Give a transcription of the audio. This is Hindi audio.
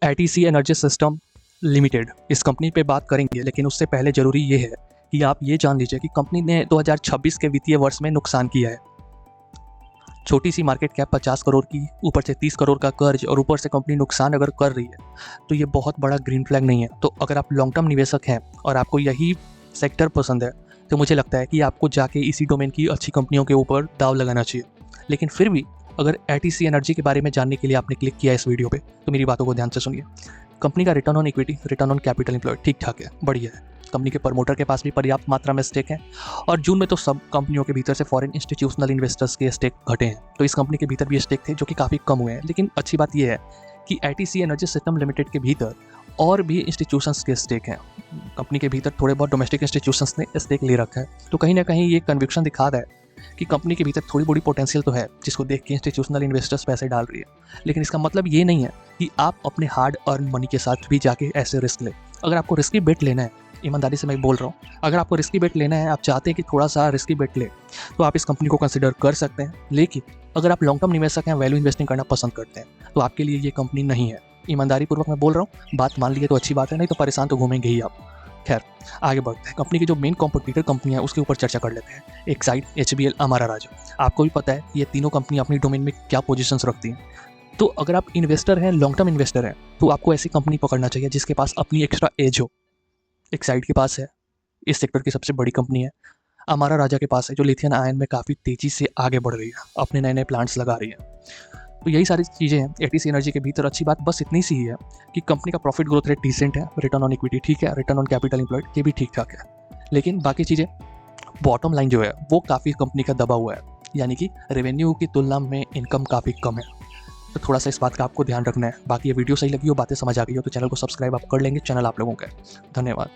एटीसी एनर्जी सिस्टम लिमिटेड, इस कंपनी पे बात करेंगे, लेकिन उससे पहले ज़रूरी ये है कि आप ये जान लीजिए कि कंपनी ने 2026 के वित्तीय वर्ष में नुकसान किया है। छोटी सी मार्केट कैप 50 करोड़ की, ऊपर से 30 करोड़ का कर्ज, और ऊपर से कंपनी नुकसान अगर कर रही है तो ये बहुत बड़ा ग्रीन फ्लैग नहीं है। तो अगर आप लॉन्ग टर्म निवेशक हैं और आपको यही सेक्टर पसंद है तो मुझे लगता है कि आपको जाके इसी डोमेन की अच्छी कंपनियों के ऊपर दाव लगाना चाहिए। लेकिन फिर भी अगर एटीसी एनर्जी के बारे में जानने के लिए आपने क्लिक किया इस वीडियो पे तो मेरी बातों को ध्यान से सुनिए। कंपनी का return on equity, return on capital employed ठीक ठाक है, बढ़िया है। कंपनी के प्रमोटर के पास भी पर्याप्त मात्रा में स्टेक है, और जून में तो सब कंपनियों के भीतर से फॉरेन इंस्टीट्यूशनल इन्वेस्टर्स के स्टेक घटे हैं, तो इस कंपनी के भीतर भी स्टेक थे जो कि काफ़ी कम हुए हैं। लेकिन अच्छी बात यह है कि एटीसी एनर्जी सिस्टम लिमिटेड के भीतर और भी इंस्टीट्यूशंस के स्टेक हैं। कंपनी के भीतर थोड़े बहुत डोमेस्टिक इंस्टीट्यूशंस ने स्टेक ले रखा है, तो कहीं ना कहीं ये कन्विक्शन दिखा रहा है कि कंपनी के भीतर थोड़ी बड़ी पोटेंशियल तो है, जिसको देख के इंस्टीट्यूशनल इन्वेस्टर्स पैसे डाल रही है। लेकिन इसका मतलब ये नहीं है कि आप अपने हार्ड अर्न मनी के साथ भी जाके ऐसे रिस्क लें। अगर आपको रिस्की बेट लेना है, ईमानदारी से मैं बोल रहा हूँ, अगर आपको रिस्की बेट लेना है, आप चाहते हैं कि थोड़ा सा रिस्की बेट ले, तो आप इस कंपनी को कंसिडर कर सकते हैं। लेकिन अगर आप लॉन्ग टर्म निवेशक हैं, वैल्यू इन्वेस्टिंग करना पसंद करते हैं, तो आपके लिए ये कंपनी नहीं है। ईमानदारी पूर्वक मैं बोल रहा हूँ, बात मान लीजिए तो अच्छी बात है, नहीं तो परेशान तो घूमेंगे ही आप। खैर, आगे बढ़ते हैं। कंपनी की जो मेन कॉम्पिटिटर कंपनी है उसके ऊपर चर्चा कर लेते हैं। एक साइड एचबीएल, अमारा राजा। आपको भी पता है ये तीनों कंपनी अपनी डोमेन में क्या पोजीशंस रखती हैं। तो अगर आप इन्वेस्टर हैं, लॉन्ग टर्म इन्वेस्टर हैं, तो आपको ऐसी कंपनी पकड़ना चाहिए जिसके पास अपनी एक्स्ट्रा एज हो। एक साइड के पास है, इस सेक्टर की सबसे बड़ी कंपनी है। अमारा राजा के पास है, जो लिथियम आयन में काफ़ी तेज़ी से आगे बढ़ रही है, अपने नए नए प्लांट्स लगा रही है। तो यही सारी चीज़ें हैं एटीसी एनर्जी के भीतर। अच्छी बात बस इतनी सी ही है कि कंपनी का प्रॉफिट ग्रोथ रेट डिसेंट है, रिटर्न ऑन इक्विटी ठीक है, रिटर्न ऑन कैपिटल एम्प्लॉयड ये भी ठीक ठाक है। लेकिन बाकी चीज़ें, बॉटम लाइन जो है वो काफ़ी कंपनी का दबा हुआ है, यानी कि रेवेन्यू की तुलना में इनकम काफ़ी कम है। तो थोड़ा सा इस बात का आपको ध्यान रखना है। बाकी ये वीडियो सही लगी हो, बातें समझ आ गई हो, तो चैनल को सब्सक्राइब आप कर लेंगे, चैनल आप लोगों का है। धन्यवाद।